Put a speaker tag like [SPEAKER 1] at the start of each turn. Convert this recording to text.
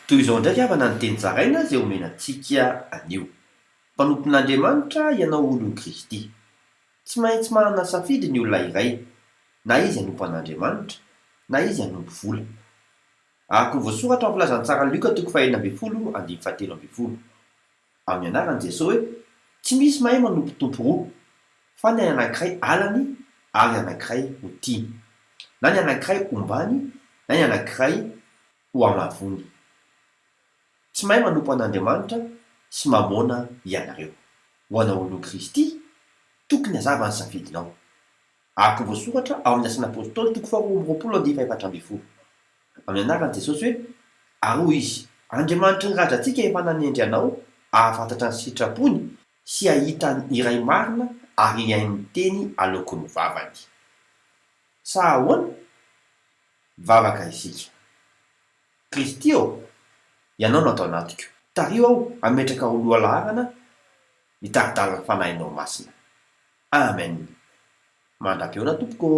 [SPEAKER 1] Toy izao ndraiky avana ny teny zaraina izay omenantsika anio. Mpanompon'Andriamanitra ianao olon'i Kristy. Tsy maintsy manana safidy ny olona iray, na izy hanompon'Andriamanitra, na izy hanompo vola. Araka ny voasoratra amin'ny filazantsara ny Luka 4:17. Amin'ny anaran'i Jesosy hoe tsy misy mahay manompotompo roa, fa ny anankiray alany ary anankiray ho tiany, na ny anankiray ombany, na ny anankiray ho amavony. Tsy mahay manompo an'Andriamanitra sy mamona ianareo. Ho anao olon'i Kristy, tokony hazava ny safidinao. Araka ny voasoratra ao amin'ny Asana Apôstôly 2:24. Amin'ny anaran'i Jesosy hoe ary hoy izy, Andriamanitra ny razantsika efa nanendry anao ahafantatra ny sitrapony sy ahita ny iray marina ary iain'ny teny aloky ny vavany. Sa ahoana? Vavaka isika. Kristy ianao no atao anatiko. Tario aho ametraka ho loha laharana mitaridalana fanahinao masina. Amen. Mandram-peona tompoko.